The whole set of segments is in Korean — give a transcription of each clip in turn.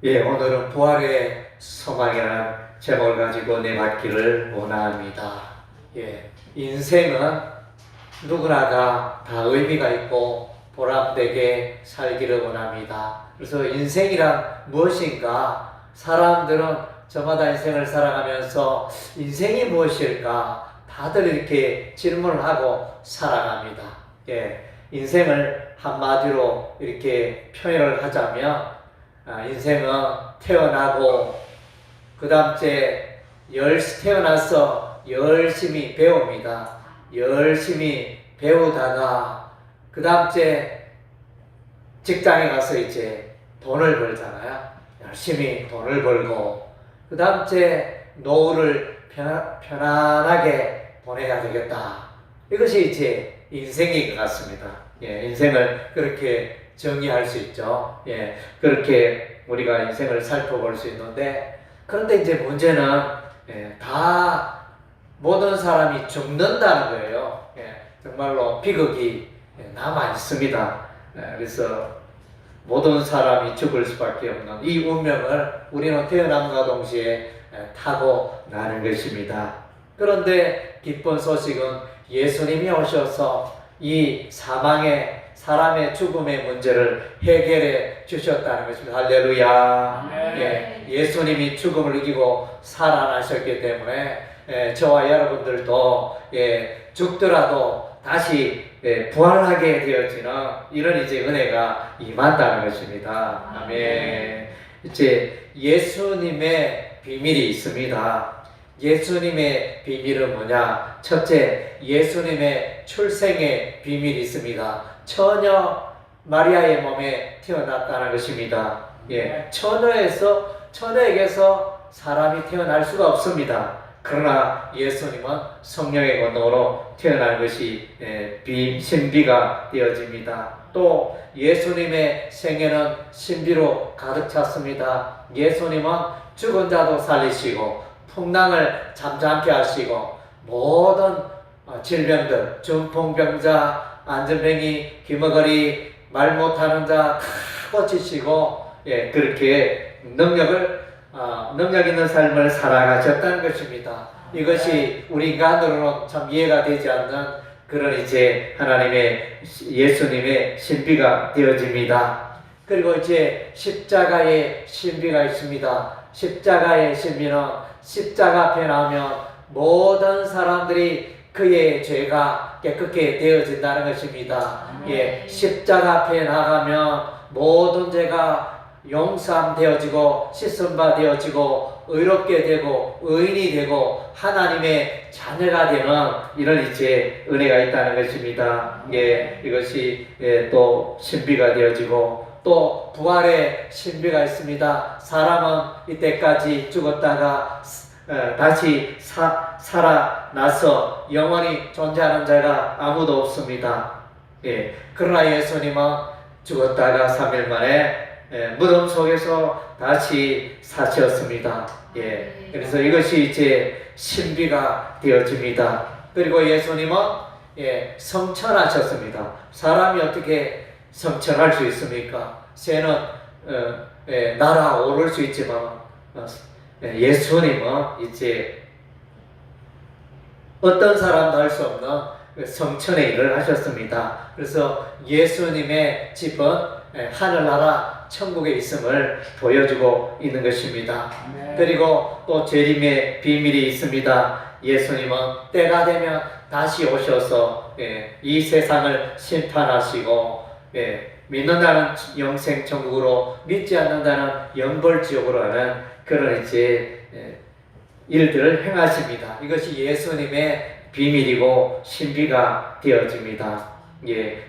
예, 오늘은 부활의 소망이라는 제목을 가지고 내받기를 원합니다. 예, 인생은 누구나가 다 의미가 있고 보람되게 살기를 원합니다. 그래서 인생이란 무엇인가? 사람들은 저마다 인생을 살아가면서 인생이 무엇일까? 다들 이렇게 질문을 하고 살아갑니다. 예, 인생을 한마디로 이렇게 표현을 하자면 인생은 태어나고 그 다음째 태어나서 열심히 배웁니다. 열심히 배우다가 그 다음째 직장에 가서 이제 돈을 벌잖아요. 열심히 돈을 벌고 그 다음째 노후를 편안하게 보내야 되겠다. 이것이 이제 인생인 것 같습니다. 예, 인생을 그렇게 정의할 수 있죠. 예, 그렇게 우리가 인생을 살펴볼 수 있는데, 그런데 이제 문제는 다 모든 사람이 죽는다는 거예요. 예, 정말로 비극이 남아 있습니다. 그래서 모든 사람이 죽을 수밖에 없는 이 운명을 우리는 태어남과 동시에 타고 나는 것입니다. 그런데 기쁜 소식은 예수님이 오셔서 이 사람의 죽음의 문제를 해결해 주셨다는 것입니다. 할렐루야. 예, 예수님이 죽음을 이기고 살아나셨기 때문에 저와 여러분들도 죽더라도 다시 부활하게 되어지는 이런 이제 은혜가 임한다는 것입니다. 아멘. 이제 예수님의 비밀이 있습니다. 예수님의 비밀은 뭐냐? 첫째, 예수님의 출생의 비밀이 있습니다. 처녀 마리아의 몸에 태어났다는 것입니다. 예, 처녀에게서 사람이 태어날 수가 없습니다. 그러나 예수님은 성령의 권능으로 태어난 것이 신비가 되어집니다. 또 예수님의 생애는 신비로 가득 찼습니다. 예수님은 죽은 자도 살리시고 풍랑을 잠잠케 하시고 모든 질병들, 중풍병자, 안전뱅이, 귀머거리, 말 못하는 자 다 고치시고 그렇게 능력 있는 삶을 살아가셨다는 것입니다. 이것이 우리 인간으로는 참 이해가 되지 않는 그런 이제 하나님의 예수님의 신비가 되어집니다. 그리고 이제 십자가의 신비가 있습니다. 십자가의 신비는 십자가 앞에 나오면 모든 사람들이 그의 죄가 깨끗게 되어진다는 것입니다. 예, 십자가 앞에 나가면 모든 죄가 용서되어지고 씻음바 되어지고 의롭게 되고 의인이 되고 하나님의 자녀가 되는 이런 이제 은혜가 있다는 것입니다. 예, 이것이 또 신비가 되어지고 또 부활의 신비가 있습니다. 사람은 이때까지 죽었다가 다시 살아나서 영원히 존재하는 자가 아무도 없습니다. 예, 그러나 예수님은 죽었다가 3일 만에 무덤 속에서 다시 사셨습니다. 예, 그래서 이것이 이제 신비가 되어집니다. 그리고 예수님은 성천하셨습니다. 사람이 어떻게 성천할 수 있습니까? 새는 날아오를 수 있지만 예수님은 이제 어떤 사람도 할 수 없는 성천의 일을 하셨습니다. 그래서 예수님의 집은 하늘나라 천국에 있음을 보여주고 있는 것입니다. 그리고 또 재림의 비밀이 있습니다. 예수님은 때가 되면 다시 오셔서 이 세상을 심판하시고 믿는다는 영생 천국으로 믿지 않는다는 영벌지옥으로 하는 그런 이제 일들을 행하십니다. 이것이 예수님의 비밀이고 신비가 되어집니다.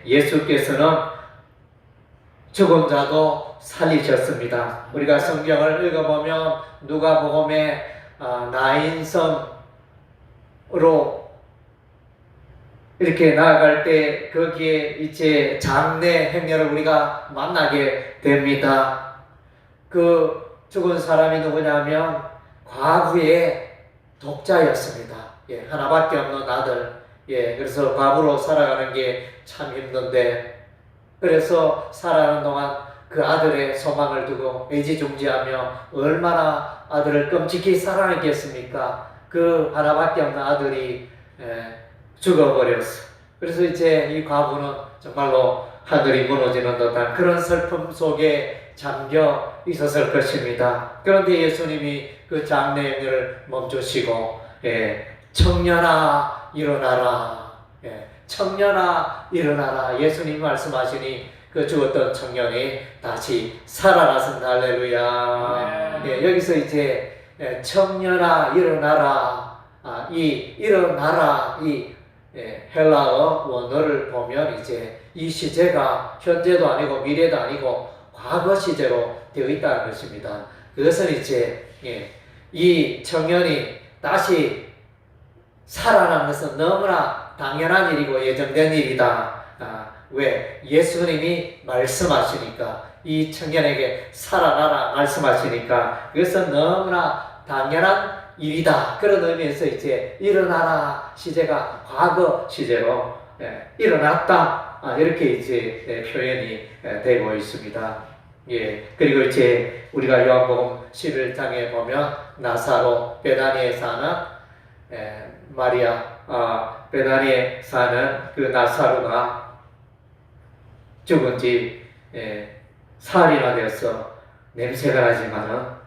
예수께서는 죽은 자도 살리셨습니다. 우리가 성경을 읽어보면 누가복음의 나인성으로 이렇게 나아갈 때 거기에 이제 장례 행렬을 우리가 만나게 됩니다. 그 죽은 사람이 누구냐면 과부의 독자였습니다. 하나밖에 없는 아들. 그래서 과부로 살아가는 게 참 힘든데, 그래서 살아가는 동안 그 아들의 소망을 두고 애지중지하며 얼마나 아들을 끔찍히 사랑했겠습니까? 그 하나밖에 없는 아들이 죽어버렸어. 그래서 이제 이 과부는 정말로 하늘이 무너지는 듯한 그런 슬픔 속에 잠겨 있었을 것입니다. 그런데 예수님이 그 장례를 멈추시고 청년아 일어나라, 청년아 일어나라. 예수님 말씀하시니 그 죽었던 청년이 다시 살아났습니다. 할렐루야. 여기서 이제 청년아 일어나라, 이 일어나라 이 헬라어 원어를 보면 이제 이 시제가 현재도 아니고 미래도 아니고 과거 시제로 되어 있다는 것입니다. 그것은 이제 이 청년이 다시 살아나는 것은 너무나 당연한 일이고 예정된 일이다. 왜? 예수님이 말씀하시니까, 이 청년에게 살아나라 말씀하시니까 그것은 너무나 당연한 일이다. 그런 의미에서 이제 일어나라 시제가 과거 시제로 일어났다, 이렇게 이제 표현이 되고 있습니다. 그리고 이제 우리가 요한복음 11장에 보면 나사로, 베다니에 사는 베다니에 사는 그 나사로가 죽은 지 사흘이나 되어서 냄새가 나지만은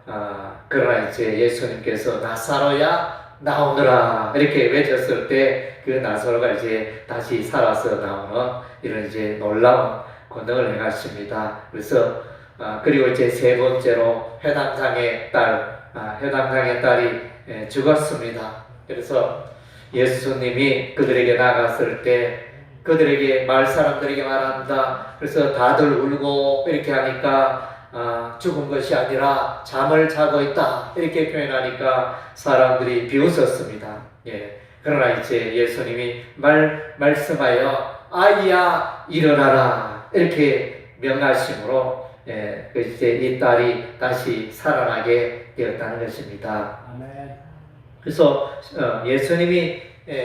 그러나 이제 예수님께서 나사로야 나오너라 이렇게 외쳤을 때 그 나사로가 이제 다시 살아서 나오는 이런 이제 놀라운 권능을 행하십니다. 그래서 그리고 이제 세 번째로 회당장의 딸이 죽었습니다. 그래서 예수님이 그들에게 나갔을 때 그들에게 사람들에게 말한다. 그래서 다들 울고 이렇게 하니까 죽은 것이 아니라 잠을 자고 있다 이렇게 표현하니까 사람들이 비웃었습니다. 그러나 이제 예수님이 말씀하여 아이야 일어나라 이렇게 명하심으로 이제 이 딸이 다시 살아나게 되었다는 것입니다. 아멘. 그래서 예수님이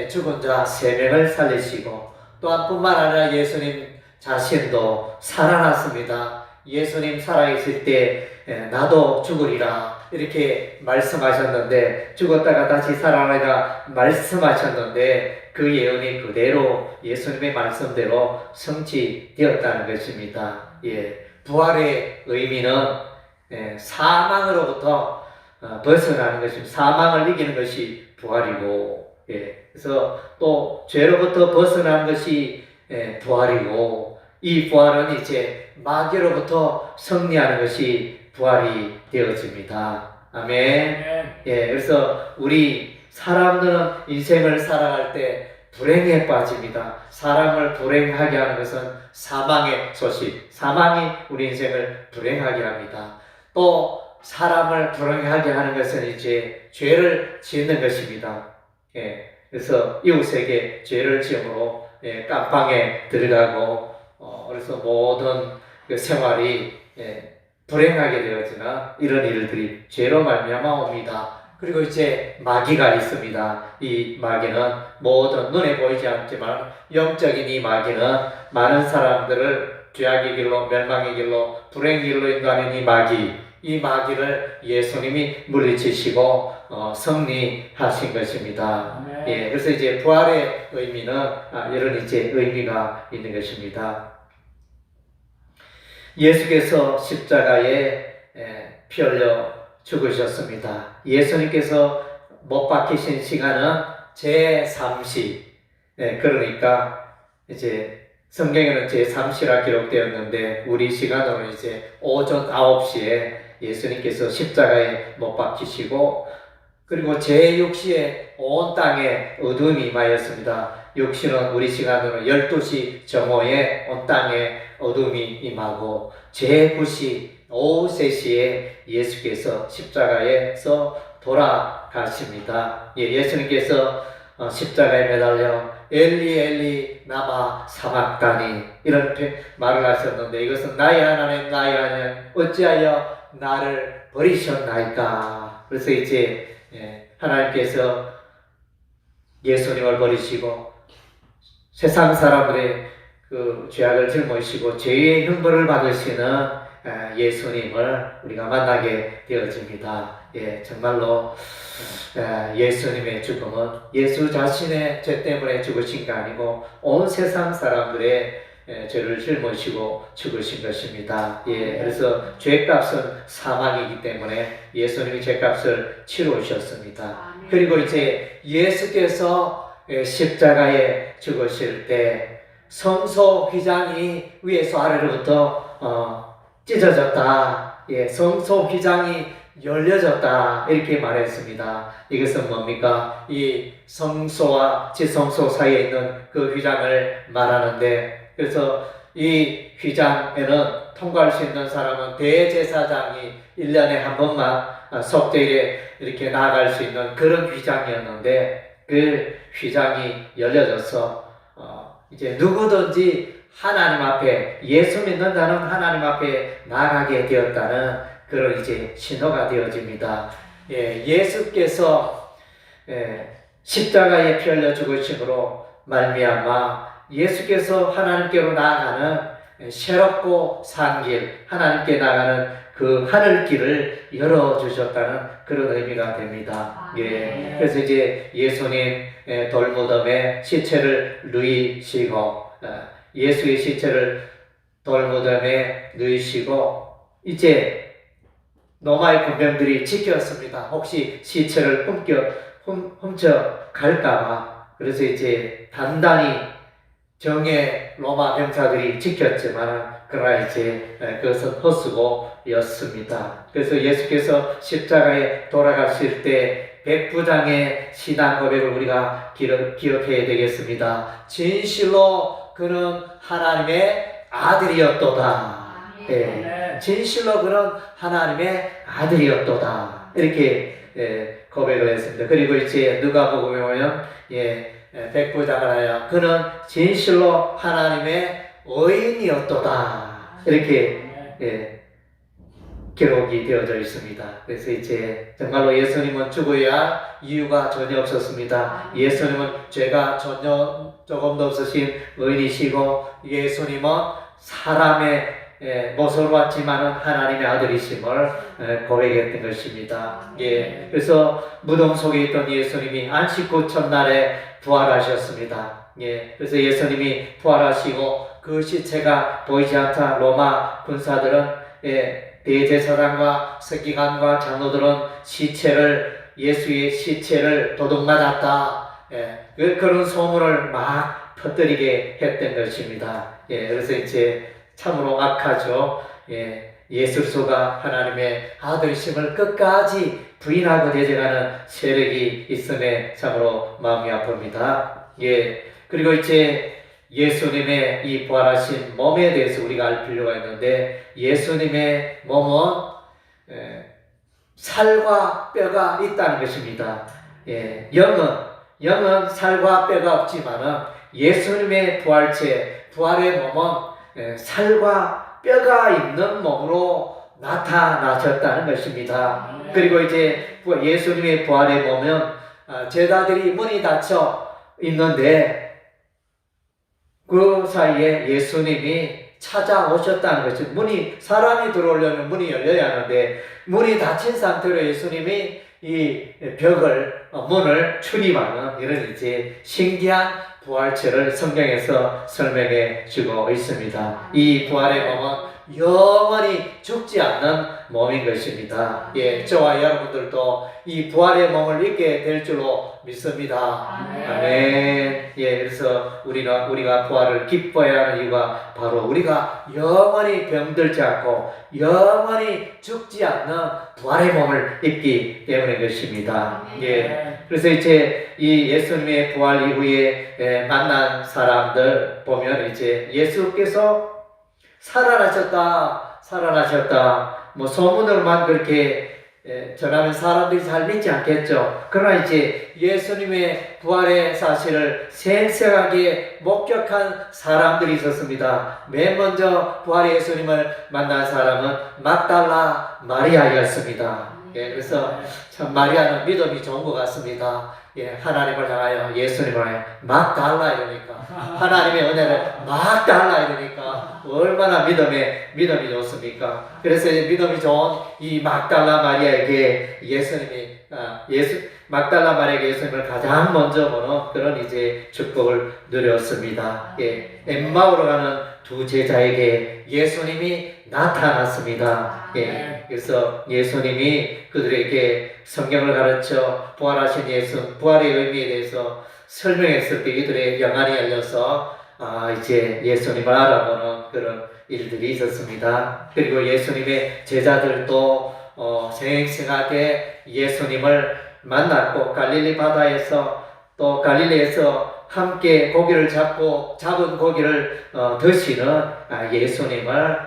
죽은 자 3명을 살리시고 또한 뿐만 아니라 예수님 자신도 살아났습니다. 예수님 살아있을 때 나도 죽으리라 이렇게 말씀하셨는데, 죽었다가 다시 살아나리라 말씀하셨는데 그 예언이 그대로 예수님의 말씀대로 성취되었다는 것입니다. 부활의 의미는 사망으로부터 벗어나는 것입니다. 사망을 이기는 것이 부활이고, 그래서 또 죄로부터 벗어나는 것이 부활이고, 이 부활은 이제 마귀로부터 승리하는 것이 부활이 되어집니다. 아멘. 그래서 우리 사람들은 인생을 살아갈 때 불행에 빠집니다. 사람을 불행하게 하는 것은 사망의 소식, 사망이 우리 인생을 불행하게 합니다. 또 사람을 불행하게 하는 것은 이제 죄를 짓는 것입니다. 그래서 이웃에게 죄를 지음으로 깜빵에 들어가고, 그래서 모든 그 생활이 불행하게 되어지나 이런 일들이 죄로 말미암아 옵니다. 그리고 이제 마귀가 있습니다. 이 마귀는 모든 눈에 보이지 않지만 영적인 이 마귀는 많은 사람들을 죄악의 길로, 멸망의 길로, 불행의 길로 인도하는 이 마귀를 예수님이 물리치시고 승리하신 것입니다. 그래서 이제 부활의 의미는 이런 이제 의미가 있는 것입니다. 예수께서 십자가에 피 흘려 죽으셨습니다. 예수님께서 못 박히신 시간은 제3시, 그러니까 이제 성경에는 제3시라 기록되었는데 우리 시간으로는 이제 오전 9시에 예수님께서 십자가에 못 박히시고, 그리고 제6시에 온 땅에 어둠이 임하였습니다. 6시는 우리 시간으로 12시 정오에 온 땅에 어둠이 임하고, 제9시 오후 3시에 예수께서 십자가에서 돌아가십니다. 예수님께서 십자가에 매달려 엘리 엘리 라마 사박다니 이런 말을 하셨는데, 이것은 나의 하나님 나의 하나님 어찌하여 나를 버리셨나이까. 그래서 이제 하나님께서 예수님을 버리시고 세상 사람들의 그 죄악을 짊어지시고 죄의 형벌을 받으시는 예수님을 우리가 만나게 되어집니다. 예, 정말로 예수님의 죽음은 예수 자신의 죄 때문에 죽으신 게 아니고 온 세상 사람들의 죄를 짊어지고 죽으신 것입니다. 예, 그래서 죄값은 사망이기 때문에 예수님이 죄값을 치르셨습니다. 그리고 이제 예수께서 십자가에 죽으실 때 성소 휘장이 위에서 아래로부터 찢어졌다. 예, 성소 휘장이 열려졌다. 이렇게 말했습니다. 이것은 뭡니까? 이 성소와 지성소 사이에 있는 그 휘장을 말하는데, 그래서 이 휘장에는 통과할 수 있는 사람은 대제사장이 1년에 한 번만 속죄일에 이렇게 나아갈 수 있는 그런 휘장이었는데, 그 휘장이 열려져서 이제 누구든지 하나님 앞에, 예수 믿는 자는 하나님 앞에 나가게 되었다는 그런 이제 신호가 되어집니다. 예, 예수께서 십자가에 피 흘려 죽으심으로 말미암아 예수께서 하나님께로 나아가는 새롭고 산 길, 하나님께 나가는 그 하늘길을 열어주셨다는 그런 의미가 됩니다. 예, 그래서 이제 예수님 돌무덤에 시체를 누이시고, 예수의 시체를 돌무덤에 누이시고, 이제 로마의 군병들이 지켰습니다. 혹시 시체를 훔쳐갈까봐. 그래서 이제 단단히 정예 로마 병사들이 지켰지만, 그러나 이제 그것은 헛수고였습니다. 그래서 예수께서 십자가에 돌아가실 때 백부장의 신앙 고백을 우리가 기억해야 되겠습니다. 진실로 그는 하나님의 아들이었도다. 예, 진실로 그는 하나님의 아들이었도다. 이렇게 고백을 했습니다. 그리고 이제 누가복음에 보면 백부장을 하여 그는 진실로 하나님의 의인이었도다. 이렇게 기록이 되어져 있습니다. 그래서 이제 정말로 예수님은 죽어야 이유가 전혀 없었습니다. 예수님은 죄가 전혀 조금도 없으신 의인이시고, 예수님은 사람의 모습을 봤지만은 하나님의 아들이심을 고백했던 것입니다. 예, 그래서 무덤 속에 있던 예수님이 안식구 첫날에 부활하셨습니다. 예, 그래서 예수님이 부활하시고 그 시체가 보이지 않다 로마 군사들은 대제사장과 서기관과 장로들은 예수의 시체를 도둑맞았다. 그런 소문을 막 퍼뜨리게 했던 것입니다. 예, 그래서 이제 참으로 악하죠. 예수가 하나님의 아들심을 끝까지 부인하고 대적하는 세력이 있음에 참으로 마음이 아픕니다. 예, 그리고 이제 예수님의 이 부활하신 몸에 대해서 우리가 알 필요가 있는데, 예수님의 몸은 살과 뼈가 있다는 것입니다. 영은 살과 뼈가 없지만은 예수님의 부활의 몸은 살과 뼈가 있는 몸으로 나타나셨다는 것입니다. 그리고 이제 예수님의 부활에 보면 제자들이 문이 닫혀 있는데 그 사이에 예수님이 찾아오셨다는 것이죠. 사람이 들어오려면 문이 열려야 하는데 문이 닫힌 상태로 예수님이 이 문을 출입하는 이런 이제 신기한 부활체를 성경에서 설명해 주고 있습니다. 이 부활의 몸은 영원히 죽지 않는 몸인 것입니다. 예, 저와 여러분들도 이 부활의 몸을 입게 될 줄로 믿습니다. 아멘. 예, 그래서 우리가 부활을 기뻐해야 하는 이유가 바로 우리가 영원히 병들지 않고 영원히 죽지 않는 부활의 몸을 입기 때문인 것입니다. 예, 그래서 이제 이 예수님의 부활 이후에 만난 사람들 보면 이제 예수께서 살아나셨다, 소문으로만 그렇게 전하면 사람들이 잘 믿지 않겠죠. 그러나 이제 예수님의 부활의 사실을 생생하게 목격한 사람들이 있었습니다. 맨 먼저 부활의 예수님을 만난 사람은 막달라 마리아였습니다. 예, 그래서 참 마리아는 믿음이 좋은 것 같습니다. 예, 하나님을 향하여 예수님을 향하여 막 달라 이러니까 하나님의 은혜를 막 달라 이러니까 얼마나 믿음이 좋습니까? 그래서 믿음이 좋은 이 막달라 마리아에게 막달라 마리아에게 예수님을 가장 먼저 보는 그런 이제 축복을 누렸습니다. 예, 엠마오로 가는 두 제자에게 예수님이 나타났습니다. 예, 그래서 예수님이 그들에게 성경을 가르쳐 부활하신 예수, 부활의 의미에 대해서 설명했을 때 이들의 영안이 열려서 이제 예수님을 알아보는 그런 일들이 있었습니다. 그리고 예수님의 제자들도 생생하게 예수님을 만났고 갈릴리 바다에서 또 갈릴리에서 함께 고기를 잡은 고기를 드시는 예수님을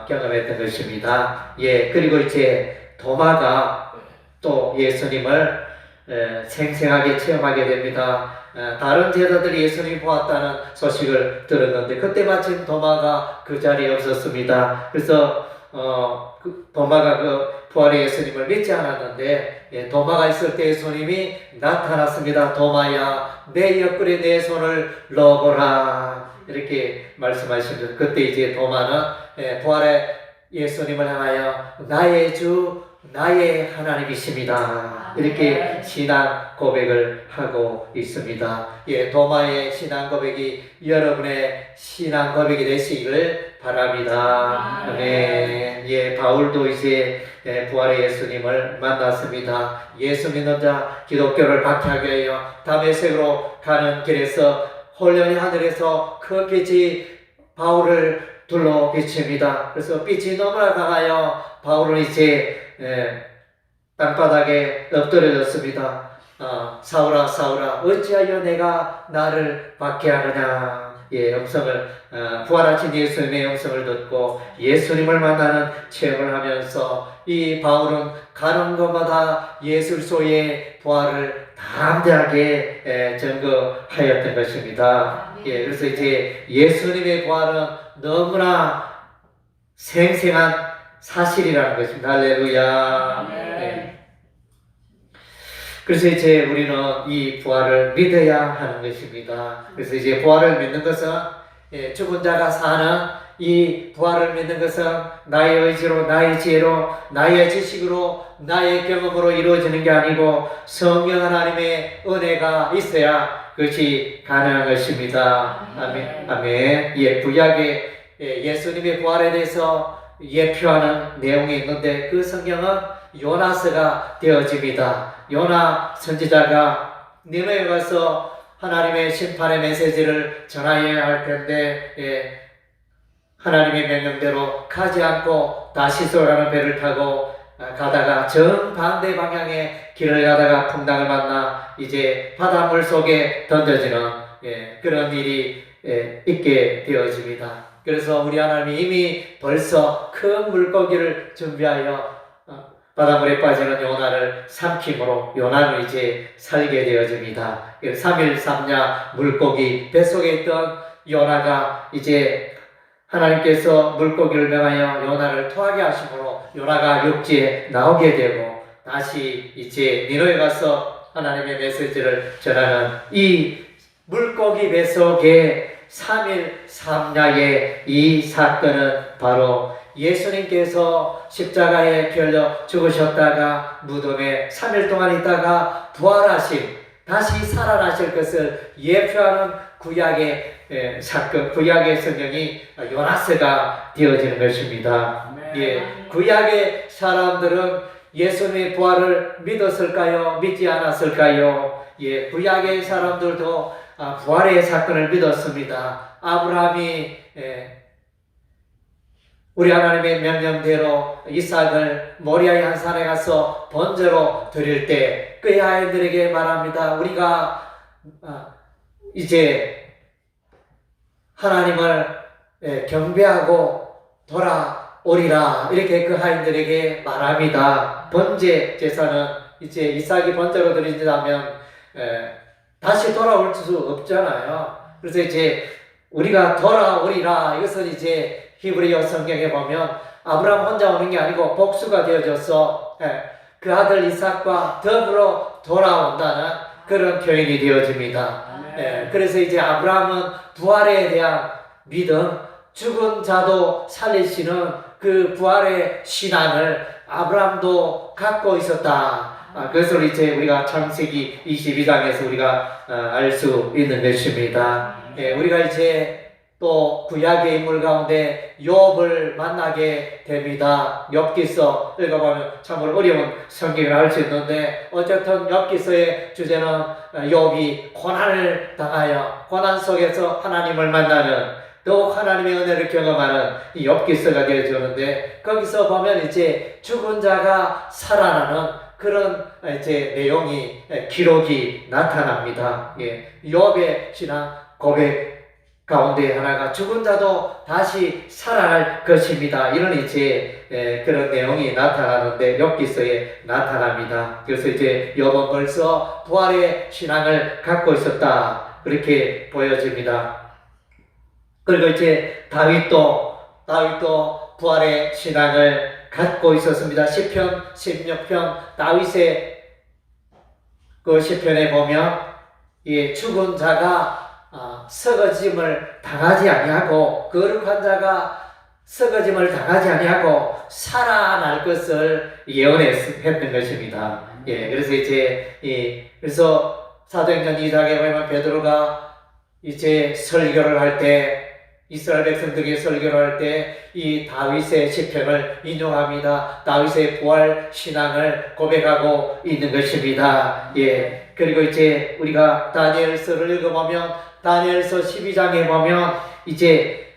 경험했던 것입니다. 예, 그리고 이제 도마가 또 예수님을 생생하게 체험하게 됩니다. 다른 제자들이 예수님이 보았다는 소식을 들었는데 그때 마침 도마가 그 자리에 없었습니다. 그래서 도마가 그 부활의 예수님을 믿지 않았는데 도마가 있을 때 예수님이 나타났습니다. 도마야, 내 옆구리에 내 손을 넣어보라 이렇게 말씀하시면서 그때 이제 도마는 부활의 예수님을 향하여 나의 주 나의 하나님이십니다 이렇게 신앙 고백을 하고 있습니다. 예, 도마의 신앙 고백이 여러분의 신앙 고백이 되시기를 바랍니다. 아멘. 예, 바울도 이제 부활의 예수님을 만났습니다. 예수 믿는 자 기독교를 박해하기 위하여 다메섹으로 가는 길에서 홀련히 하늘에서 큰 빛이 바울을 둘러 비칩니다. 그래서 빛이 너무나 강하여 바울은 이제 땅바닥에 엎드려졌습니다. 사울아 사울아 어찌하여 내가 나를 박해하느냐. 예, 음성을 부활하신 예수님의 음성을 듣고 예수님을 만나는 체험을 하면서 이 바울은 가는 곳마다 예술소의 부활을 담대하게 증거하였던 것입니다. 예, 그래서 이제 예수님의 부활은 너무나 생생한 사실이라는 것입니다. 할렐루야. 네. 그래서 이제 우리는 이 부활을 믿어야 하는 것입니다. 그래서 이제 부활을 믿는 것은 죽은 자가 사는 이 부활을 믿는 것은 나의 의지로, 나의 지혜로, 나의 지식으로, 나의 경험으로 이루어지는 게 아니고 성령 하나님의 은혜가 있어야 그것이 가능한 것입니다. 아멘. 아멘. 예, 구약의 예수님의 부활에 대해서 예표하는 내용이 있는데 그 성경은 요나서가 되어집니다. 요나 선지자가 니느웨에 가서 하나님의 심판의 메시지를 전하여야 할 텐데 하나님의 명령대로 가지 않고 다시소라는 배를 타고 가다가 정반대 방향의 길을 가다가 풍랑을 만나 이제 바닷물 속에 던져지는 그런 일이 있게 되어집니다. 그래서 우리 하나님이 이미 벌써 큰 물고기를 준비하여 바닷물에 빠지는 요나를 삼킴으로 요나는 이제 살게 되어집니다. 3일 3야 물고기 뱃속에 있던 요나가 이제 하나님께서 물고기를 명하여 요나를 토하게 하심으로 요나가 육지에 나오게 되고 다시 이제 니느웨에 가서 하나님의 메시지를 전하는 이 물고기 뱃속에 3일 3야의 이 사건은 바로 예수님께서 십자가에 별려 죽으셨다가 무덤에 3일 동안 있다가 부활하신 다시 살아나실 것을 예표하는 구약의 사건, 구약의 성경이 요나서가 되어지는 것입니다. 예, 구약의 사람들은 예수님의 부활을 믿었을까요? 믿지 않았을까요? 예, 구약의 사람들도 부활의 사건을 믿었습니다. 아브라함이 우리 하나님의 명령대로 이삭을 모리아의 한 산에 가서 번제로 드릴 때 그의 아이들에게 말합니다. 우리가 이제 하나님을 경배하고 돌아오리라 이렇게 그 아이들에게 말합니다. 번제 제사는 이제 이삭이 번제로 드리자면 다시 돌아올 수 없잖아요. 그래서 이제 우리가 돌아오리라 이것은 이제 히브리어 성경에 보면 아브라함 혼자 오는 게 아니고 복수가 되어져서 그 아들 이삭과 더불어 돌아온다는 그런 표현이 되어집니다. 그래서 이제 아브라함은 부활에 대한 믿음, 죽은 자도 살리시는 그 부활의 신앙을 아브라함도 갖고 있었다. 그것을 이제 우리가 창세기 22장에서 우리가 알 수 있는 것입니다. 우리가 이제 또 구약의 인물 가운데 욥을 만나게 됩니다. 욥기서 읽어보면 참으로 어려운 성경을 알 수 있는데 어쨌든 욥기서의 주제는 욥이 고난을 당하여 고난 속에서 하나님을 만나는 더욱 하나님의 은혜를 경험하는 이 욥기서가 되어주는데 거기서 보면 이제 죽은 자가 살아나는 그런 이제 내용이 기록이 나타납니다. 욥의 신앙 고백 가운데 하나가 죽은 자도 다시 살아날 것입니다. 이런 이제 그런 내용이 나타나는데 욥기서에 나타납니다. 그래서 이제 욥은 벌써 부활의 신앙을 갖고 있었다. 그렇게 보여집니다. 그리고 이제 다윗도 부활의 신앙을 갖고 있었습니다. 시편 16편 다윗의 그 시편에 보면 죽은 자가 썩어짐을 당하지 아니하고 거룩한 자가 썩어짐을 당하지 아니하고 살아날 것을 예언했던 것입니다. 그래서 이제 그래서 사도행전 2장에 보면 베드로가 이제 설교를 할 때 이스라엘 백성들에게 설교를 할 때 이 다윗의 시편을 인용합니다. 다윗의 부활 신앙을 고백하고 있는 것입니다. 그리고 이제 우리가 다니엘서를 읽어보면 다니엘서 12장에 보면 이제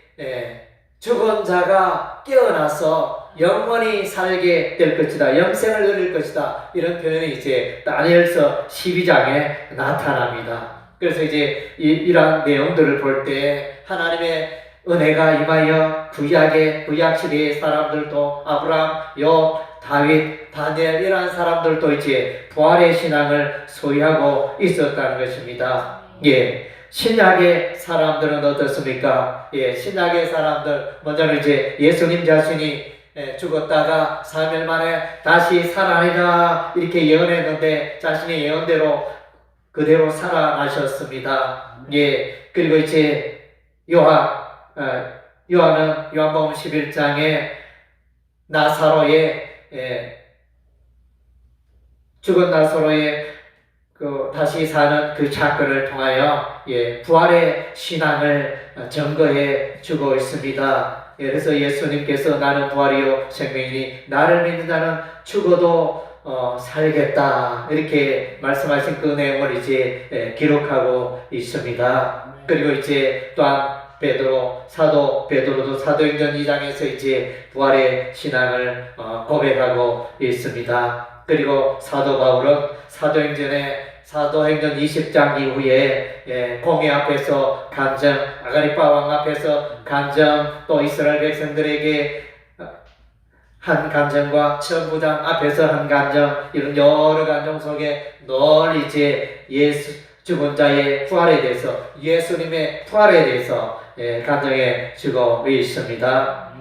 죽은 자가 깨어나서 영원히 살게 될 것이다. 영생을 누릴 것이다. 이런 표현이 이제 다니엘서 12장에 나타납니다. 그래서 이제 이러한 내용들을 볼 때 하나님의 은혜가 임하여 구약 시대의 사람들도 아브라함, 욥, 다윗, 다니엘 이러한 사람들도 이제 부활의 신앙을 소유하고 있었다는 것입니다. 신약의 사람들은 어떻습니까? 신약의 사람들 먼저는 이제 예수님 자신이 죽었다가 3일 만에 다시 살아나리라 이렇게 예언했는데 자신의 예언대로 그대로 살아나셨습니다. 그리고 이제 요한은 요한복음 11장에 나사로의 죽은 나사로의 다시 사는 그 사건을 통하여 부활의 신앙을 증거해 주고 있습니다. 그래서 예수님께서 나는 부활이요 생명이니 나를 믿는 자는 죽어도 살겠다 이렇게 말씀하신 그 내용을 이제 기록하고 있습니다. 그리고 이제 또한 사도 베드로도 사도행전 2장에서 이제 부활의 신앙을 고백하고 있습니다. 그리고 사도 바울은 사도행전 20장 이후에 공회 앞에서 간증, 아가리파 왕 앞에서 간증, 또 이스라엘 백성들에게 한 간증과 천부장 앞에서 한 간증, 이런 여러 간증 속에 늘 이제 죽은 자의 부활에 대해서, 예수님의 부활에 대해서 간증해 주고 있습니다.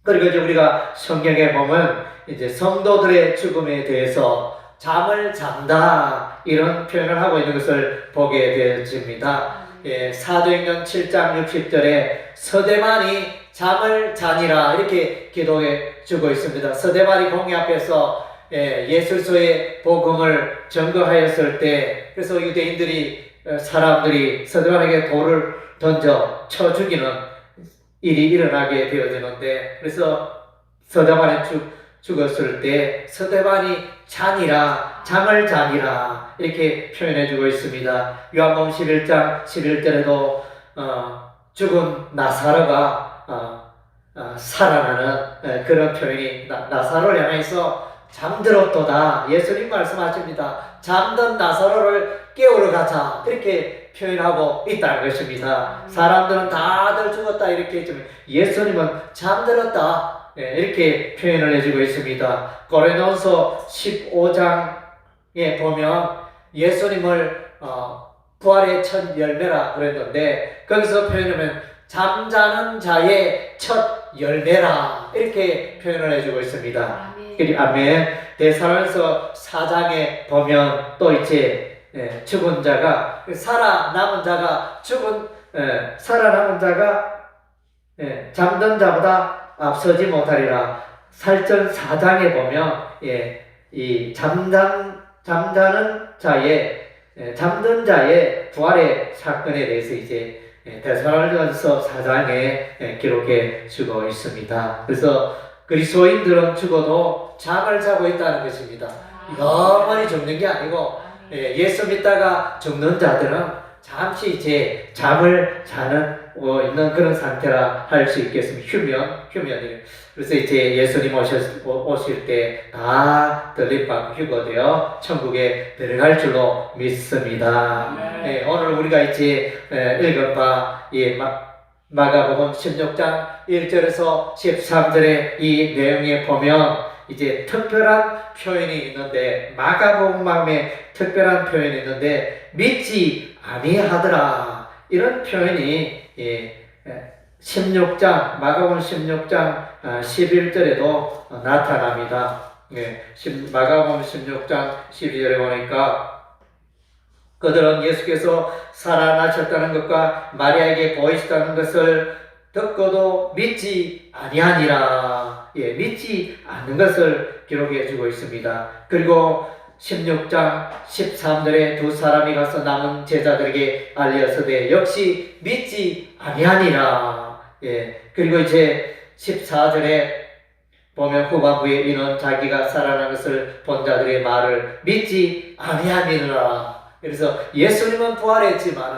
그리고 이제 우리가 성경에 보면 이제 성도들의 죽음에 대해서 잠을 잔다 이런 표현을 하고 있는 것을 보게 되어집니다. 사도행전 7장 60절에 서대만이 잠을 자니라 이렇게 기도해 주고 있습니다. 서대만이 공회 앞에서 예술서의 복음을 증거하였을 때 그래서 유대인들이 사람들이 서대만에게 돌을 던져 쳐 죽이는 일이 일어나게 되어지는데 그래서 서대만이 죽었을 때 서대만이 잠을 자니라 이렇게 표현해주고 있습니다. 요한복음 11장 11절에도 죽은 나사로가 살아나는 그런 표현이 나사로를 향해서 잠들었도다 예수님 말씀하십니다. 잠든 나사로를 깨우러 가자 이렇게 표현하고 있다는 것입니다. 사람들은 다들 죽었다 이렇게 했지만 예수님은 잠들었다 이렇게 표현을 해주고 있습니다. 고린도서 15장에 보면 예수님을 부활의 첫 열매라 그랬는데 거기서 표현하면 잠자는 자의 첫 열매라 이렇게 표현을 해주고 있습니다. 아멘. 데살로니가서 4장에 보면 또 이제 죽은 자가 살아남은 자가 살아남은 자가 잠든 자보다 앞서지 못하리라. 살전 4장에 보면 이 잠자는 자의 잠든 자의 부활의 사건에 대해서 이제 데살로니가서 4장에 기록해 주고 있습니다. 그래서 그리스도인들은 죽어도 잠을 자고 있다는 것입니다. 영원히 죽는 게 아니고 예수 믿다가 죽는 자들은 잠시 이제 잠을 자는 있는 그런 상태라 할 수 있겠습니다. 휴면이에요. 그래서 이제 예수님 오실 때 다 들림받고 휴거되어 천국에 들어갈 줄로 믿습니다. 오늘 우리가 이제 읽은 바 마가복음 16장 1절에서 13절의 이 내용에 보면 이제 특별한 표현이 있는데, 마가복음에 특별한 표현이 있는데 믿지 아니하더라 이런 표현이 16장 마가복음 16장 11절에도 나타납니다. 마가복음 16장 12절에 보니까 그들은 예수께서 살아나셨다는 것과 마리아에게 보이셨다는 것을 듣고도 믿지 아니하니라. 믿지 않는 것을 기록해 주고 있습니다. 그리고 16장 13절에 두 사람이 가서 남은 제자들에게 알려서되 역시 믿지 아니하니라. 그리고 이제 14절에 보면 후반부에 이는 자기가 살아난 것을 본 자들의 말을 믿지 아니하니라. 그래서 예수님은 부활했지만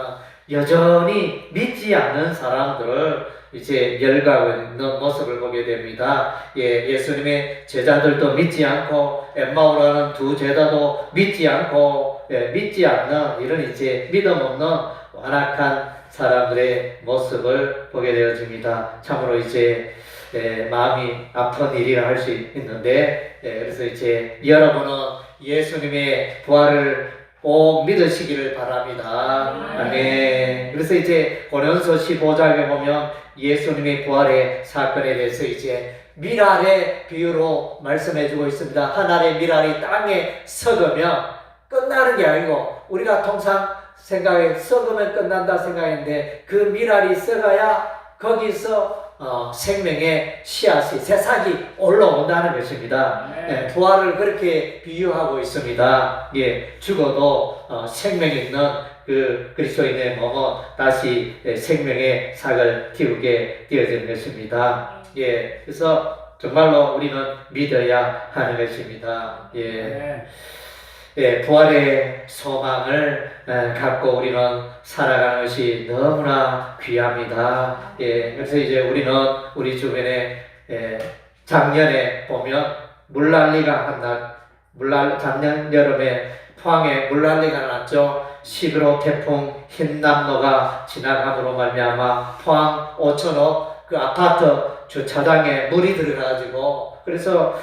여전히 믿지 않는 사람들을 이제 열거하고 있는 모습을 보게 됩니다. 예수님의 제자들도 믿지 않고 엠마오로 가는 두 제자도 믿지 않고 믿지 않는 이런 이제 믿음 없는 완악한 사람들의 모습을 보게 되어집니다. 참으로 이제 마음이 아픈 일이라 할 수 있는데 그래서 이제 여러분은 예수님의 부활을 꼭 믿으시기를 바랍니다. 아멘. 그래서 이제 고린도서 15장에 보면 예수님의 부활의 사건에 대해서 이제 밀알의 비유로 말씀해주고 있습니다. 한 알의 밀알이 땅에 썩으면 끝나는 게 아니고 우리가 통상 생각에 썩으면 끝난다 생각했는데 그 밀알이 썩어야 거기서 생명의 씨앗이 새싹이 올라온다는 것입니다. 부활을 그렇게 비유하고 있습니다. 죽어도 생명이 있는 그 그리스도인의 몸은 다시 생명의 삭을 틔우게 되어지는 것입니다. 그래서 정말로 우리는 믿어야 하는 것입니다. 부활의 소망을 갖고 우리는 살아가는 것이 너무나 귀합니다. 그래서 이제 우리는 우리 주변에 작년에 보면 물난리가 작년 여름에 포항에 물난리가 났죠. 11호 태풍 흰남노가 지나감으로 말미암아 포항 5천호 그 아파트 주차장에 물이 들어가가지고 그래서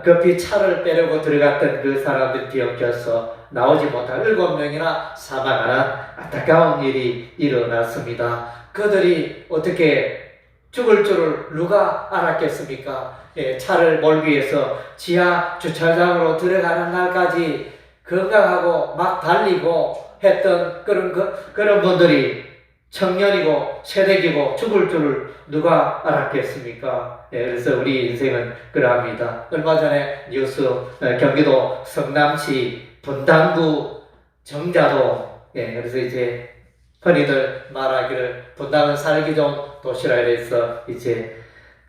급히 차를 빼려고 들어갔던 그 사람들 뒤엉켜서 나오지 못한 7명이나 사망하는 안타까운 일이 일어났습니다. 그들이 어떻게 죽을 줄을 누가 알았겠습니까? 차를 몰기 위해서 지하 주차장으로 들어가는 날까지 건강하고 막 달리고 했던 그런 분들이 청년이고 새내기고 죽을 줄을 누가 알았겠습니까? 그래서 우리 인생은 그러합니다. 얼마 전에 뉴스 경기도 성남시 분당구 정자도 그래서 이제 흔히들 말하기를 분당은 살기 좋은 도시라 해서 이제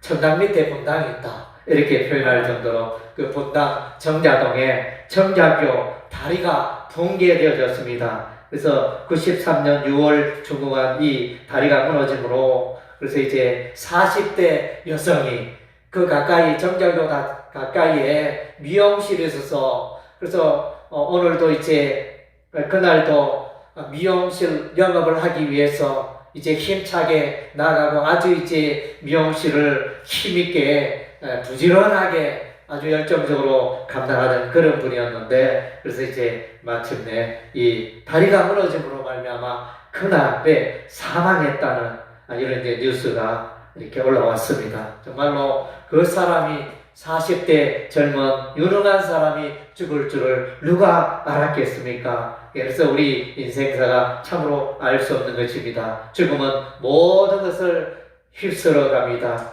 천당 밑에 분당이 있다 이렇게 표현할 정도로 그 분당 정자동에 정자교 다리가 붕괴되어졌습니다. 그래서 93년 6월 중공한 이 다리가 무너짐으로 그래서 이제 40대 여성이 그 가까이 정자교 가까이에 미용실에 있어서 그래서 오늘도 이제 그날도 미용실 영업을 하기 위해서 이제 힘차게 나가고 아주 이제 미용실을 힘있게 부지런하게 아주 열정적으로 감당하는 그런 분이었는데 그래서 이제 마침내 이 다리가 무너짐으로 말미암아 그날에 사망했다는 이런 이제 뉴스가 이렇게 올라왔습니다. 정말로 그 사람이 40대 젊은 유능한 사람이 죽을 줄을 누가 알았겠습니까? 그래서 우리 인생사가 참으로 알 수 없는 것입니다. 죽음은 모든 것을 휩쓸어 갑니다.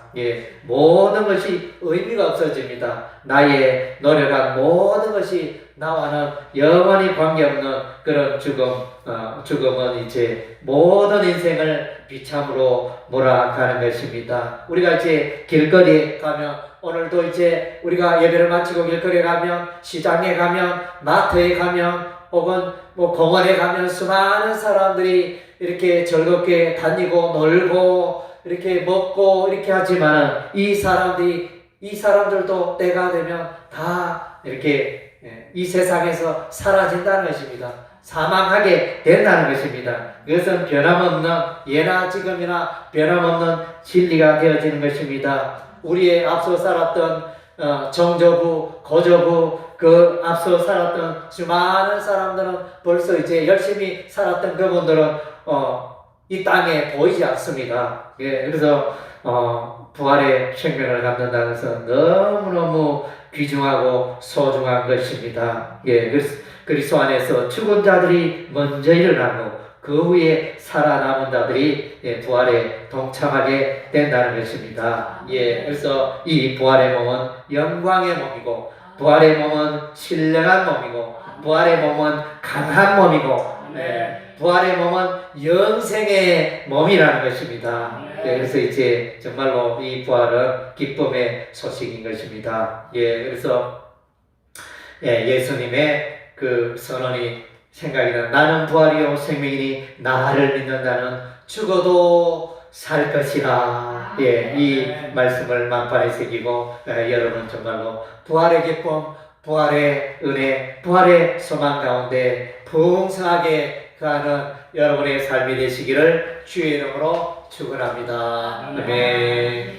모든 것이 의미가 없어집니다. 나의 노력한 모든 것이 나와는 영원히 관계없는 그런 죽음은 이제 모든 인생을 비참으로 몰아가는 것입니다. 우리가 이제 길거리에 가면, 오늘도 이제 우리가 예배를 마치고 길거리에 가면, 시장에 가면, 마트에 가면, 혹은 뭐 공원에 가면 수많은 사람들이 이렇게 즐겁게 다니고 놀고 이렇게 먹고 이렇게 하지만 이 사람들도 때가 되면 다 이렇게 이 세상에서 사라진다는 것입니다. 사망하게 된다는 것입니다. 그것은 변함없는, 예나 지금이나 변함없는 진리가 되어지는 것입니다. 우리의 앞서 살았던 정저부, 고저부, 그 앞서 살았던 수많은 사람들은 벌써 이제 열심히 살았던 그분들은 이 땅에 보이지 않습니다. 그래서 부활의 생명을 갖는다는 것은 너무너무 귀중하고 소중한 것입니다. 그리스도 안에서 죽은 자들이 먼저 일어나고 그 후에 살아남은 자들이 부활에 동참하게 된다는 것입니다. 그래서 이 부활의 몸은 영광의 몸이고, 부활의 몸은 신령한 몸이고, 부활의 몸은 강한 몸이고, 부활의 몸은 영생의 몸이라는 것입니다. 그래서 이제 정말로 이 부활은 기쁨의 소식인 것입니다. 그래서 예수님의 그 선언이 생각이 나. 나는 부활이요 생명이니 나를 믿는 자는 죽어도 살 것이라. 이 말씀을 만판에 새기고 여러분 정말로 부활의 기쁨, 부활의 은혜, 부활의 소망 가운데 풍성하게 가는 여러분의 삶이 되시기를 주의 이름으로 축원합니다. 아멘.